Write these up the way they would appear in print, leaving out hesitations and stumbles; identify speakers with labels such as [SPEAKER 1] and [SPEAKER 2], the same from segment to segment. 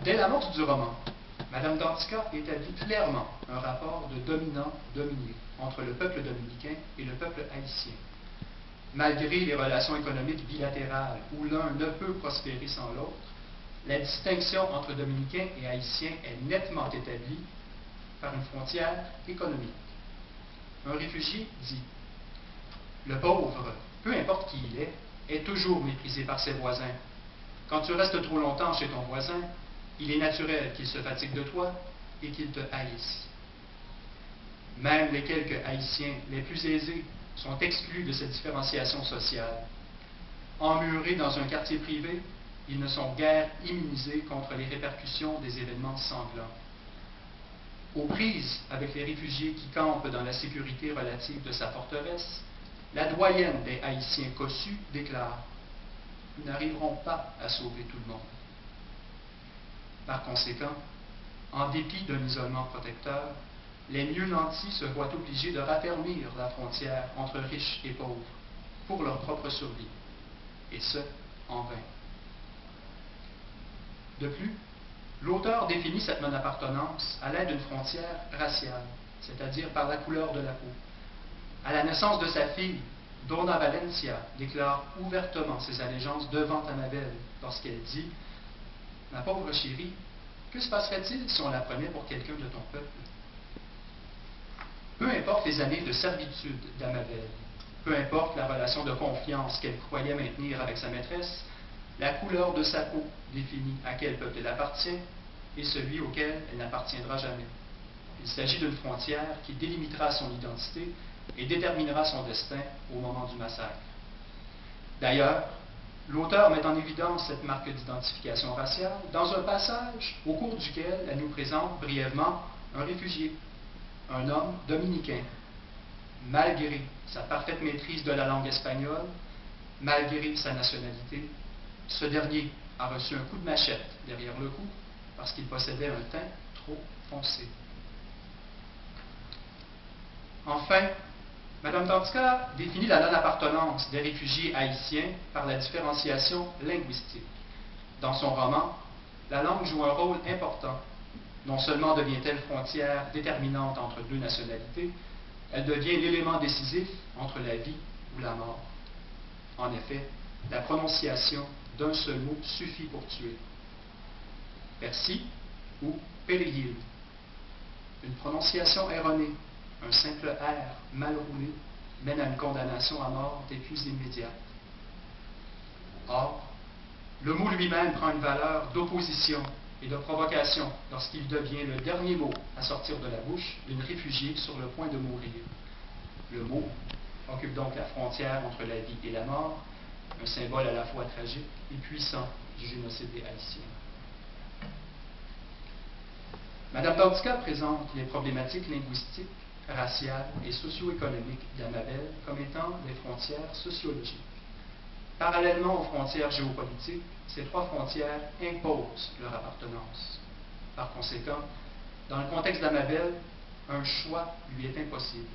[SPEAKER 1] Dès l'amorce du roman, Madame Dantica établit clairement un rapport de dominant-dominé entre le peuple dominicain et le peuple haïtien. Malgré les relations économiques bilatérales où l'un ne peut prospérer sans l'autre, la distinction entre dominicains et haïtiens est nettement établie par une frontière économique. Un réfugié dit « Le pauvre, peu importe qui il est toujours méprisé par ses voisins. Quand tu restes trop longtemps chez ton voisin, il est naturel qu'il se fatigue de toi et qu'il te haïsse. Même les quelques Haïtiens les plus aisés sont exclus de cette différenciation sociale. Emmurés dans un quartier privé, ils ne sont guère immunisés contre les répercussions des événements sanglants. Aux prises avec les réfugiés qui campent dans la sécurité relative de sa forteresse, la doyenne des Haïtiens cossus déclare « Nous n'arriverons pas à sauver tout le monde ». Par conséquent, en dépit d'un isolement protecteur, les mieux nantis se voient obligés de raffermir la frontière entre riches et pauvres pour leur propre survie, et ce, en vain. De plus, l'auteur définit cette non-appartenance à l'aide d'une frontière raciale, c'est-à-dire par la couleur de la peau. À la naissance de sa fille, Donna Valencia déclare ouvertement ses allégeances devant Annabelle lorsqu'elle dit « Ma pauvre chérie, que se passerait-il si on la prenait pour quelqu'un de ton peuple? » Peu importe les années de servitude d'Amabelle, peu importe la relation de confiance qu'elle croyait maintenir avec sa maîtresse, la couleur de sa peau définit à quel peuple elle appartient et celui auquel elle n'appartiendra jamais. Il s'agit d'une frontière qui délimitera son identité et déterminera son destin au moment du massacre. D'ailleurs, l'auteur met en évidence cette marque d'identification raciale dans un passage au cours duquel elle nous présente brièvement un réfugié, un homme dominicain. Malgré sa parfaite maîtrise de la langue espagnole, malgré sa nationalité, ce dernier a reçu un coup de machette derrière le cou parce qu'il possédait un teint trop foncé. Enfin, Mme Dantica définit la non-appartenance des réfugiés haïtiens par la différenciation linguistique. Dans son roman, la langue joue un rôle important. Non seulement devient-elle frontière déterminante entre deux nationalités, elle devient l'élément décisif entre la vie ou la mort. En effet, la prononciation d'un seul mot suffit pour tuer. Percy ou péril. Une prononciation erronée, un simple R mal roulé, mène à une condamnation à mort des plus immédiates. Or, le mot lui-même prend une valeur d'opposition et de provocation lorsqu'il devient le dernier mot à sortir de la bouche d'une réfugiée sur le point de mourir. Le mot occupe donc la frontière entre la vie et la mort, un symbole à la fois tragique et puissant du génocide des Haïtiens. Mme Dantica présente les problématiques linguistiques, raciales et socio-économiques d'Amabelle comme étant des frontières sociologiques. Parallèlement aux frontières géopolitiques, ces trois frontières imposent leur appartenance. Par conséquent, dans le contexte d'Amabelle, un choix lui est impossible.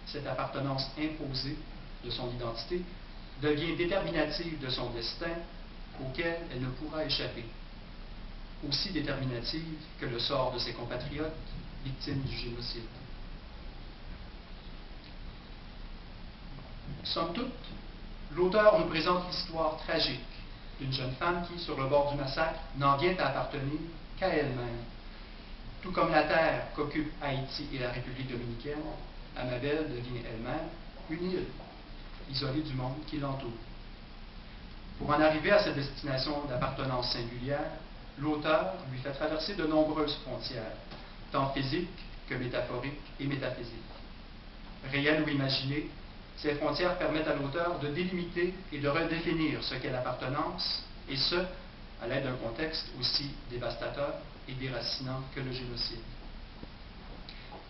[SPEAKER 1] Cette appartenance imposée de son identité devient déterminative de son destin auquel elle ne pourra échapper. Aussi déterminative que le sort de ses compatriotes victimes du génocide. Somme toute, l'auteur nous présente l'histoire tragique d'une jeune femme qui, sur le bord du massacre, n'en vient à appartenir qu'à elle-même. Tout comme la terre qu'occupent Haïti et la République dominicaine, Amabelle devient elle-même une île, isolée du monde qui l'entoure. Pour en arriver à cette destination d'appartenance singulière, l'auteur lui fait traverser de nombreuses frontières, tant physiques que métaphoriques et métaphysiques. Réelles ou imaginées, ces frontières permettent à l'auteur de délimiter et de redéfinir ce qu'est l'appartenance, et ce, à l'aide d'un contexte aussi dévastateur et déracinant que le génocide.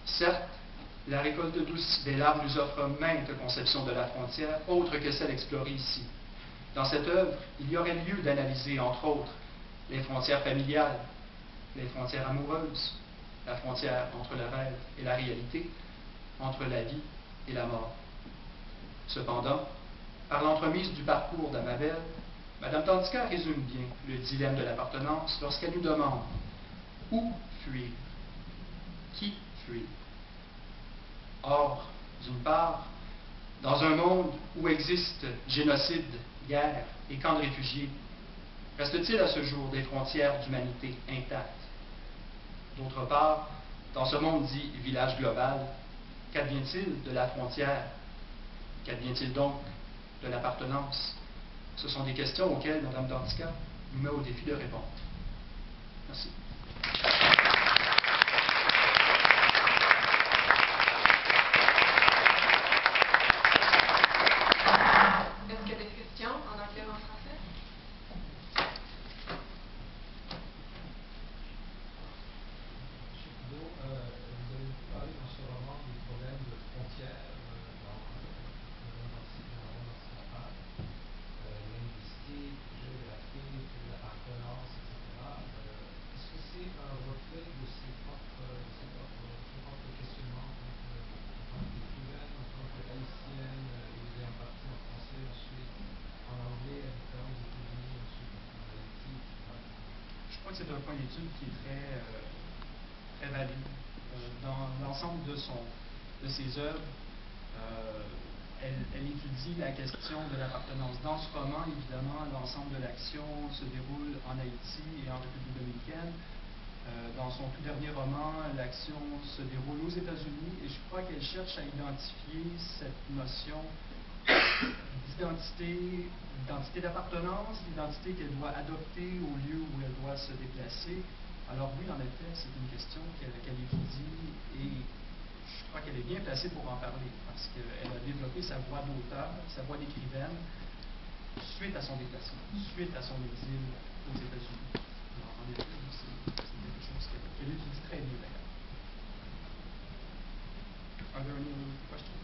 [SPEAKER 1] Certes, la récolte douce des larmes nous offre maintes conceptions de la frontière, autres que celles explorées ici. Dans cette œuvre, il y aurait lieu d'analyser, entre autres, les frontières familiales, les frontières amoureuses, la frontière entre le rêve et la réalité, entre la vie et la mort. Cependant, par l'entremise du parcours d'Amabelle, Madame Danska résume bien le dilemme de l'appartenance lorsqu'elle nous demande où fuir, qui fuir. Or, d'une part, dans un monde où existent génocide, guerre et camps de réfugiés, reste-t-il à ce jour des frontières d'humanité intactes? D'autre part, dans ce monde dit village global, qu'advient-il de la frontière? Qu'advient-il donc de l'appartenance? Ce sont des questions auxquelles Mme Danska nous met au défi de répondre. Merci.
[SPEAKER 2] Est-ce qu'il y a des questions en anglais ou en français?
[SPEAKER 3] Vous avez parlé dans ce roman du problème de frontières dans linguistique, géographique, l'appartenance, etc. Est-ce que c'est un reflet de ses propres questionnements en tant qu'écrivaine, en tant qu'haïtienne, vous ayant parti en français, ensuite en anglais, à différents États-Unis, ensuite en Haïti, etc.
[SPEAKER 4] Je crois que c'est un point d'étude qui est très valide. Dans l'ensemble de ses œuvres, elle étudie la question de l'appartenance. Dans ce roman, évidemment, l'ensemble de l'action se déroule en Haïti et en République dominicaine. Dans son tout dernier roman, l'action se déroule aux États-Unis et je crois qu'elle cherche à identifier cette notion d'identité d'appartenance, d'identité qu'elle doit adopter au lieu où elle doit se déplacer. Alors oui, en effet, c'est une question qu'elle étudie et je crois qu'elle est bien placée pour en parler parce qu'elle a développé sa voix d'auteur, sa voix d'écrivaine suite à son déplacement, suite à son exil aux États-Unis. Alors en effet, c'est quelque chose qu'elle étudie très bien d'ailleurs. Are there any other questions?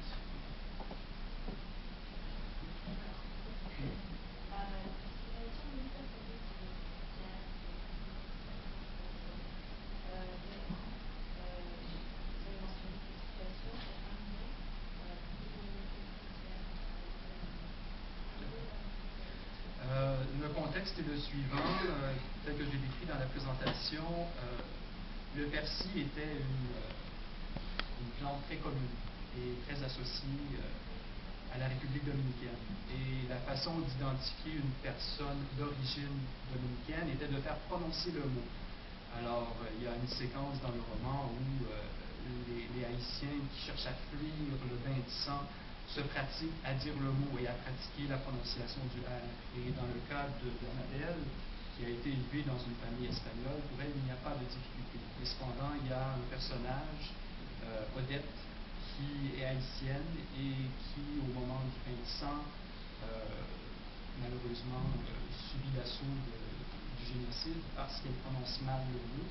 [SPEAKER 4] Le contexte est le suivant, tel que je l'ai décrit dans la présentation. Le persil était une plante très commune et très associée à la République dominicaine. Et la façon d'identifier une personne d'origine dominicaine était de faire prononcer le mot. Alors, il y a une séquence dans le roman où les Haïtiens qui cherchent à fuir le bain de sang se pratiquent à dire le mot et à pratiquer la prononciation du R. Et dans le cas de Bernadette, qui a été élevée dans une famille espagnole, pour elle, il n'y a pas de difficulté. Mais cependant, il y a un personnage, Odette, qui est haïtienne et qui, au moment du bain de sang, malheureusement, subit l'assaut du génocide parce qu'elle prononce mal le mot.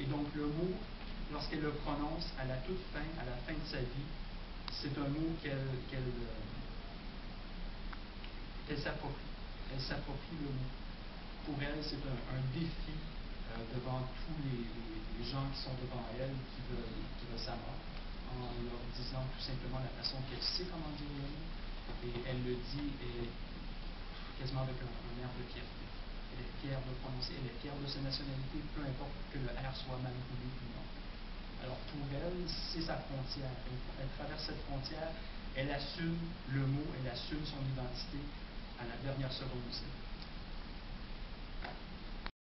[SPEAKER 4] Et donc, le mot, lorsqu'elle le prononce à la toute fin, à la fin de sa vie, c'est un mot qu'elle s'approprie. Elle s'approprie le mot. Pour elle, c'est un défi devant tous les gens qui sont devant elle, qui veulent sa mort, en leur disant tout simplement la façon qu'elle sait comment dire le mot. Et elle le dit quasiment avec un air de fierté. Elle est fière de prononcer, elle est fière de sa nationalité, peu importe que le R soit mal roulé ou non. Alors pour elle, c'est sa frontière. Elle traverse cette frontière, elle assume le mot, elle assume son identité à la dernière seconde aussi.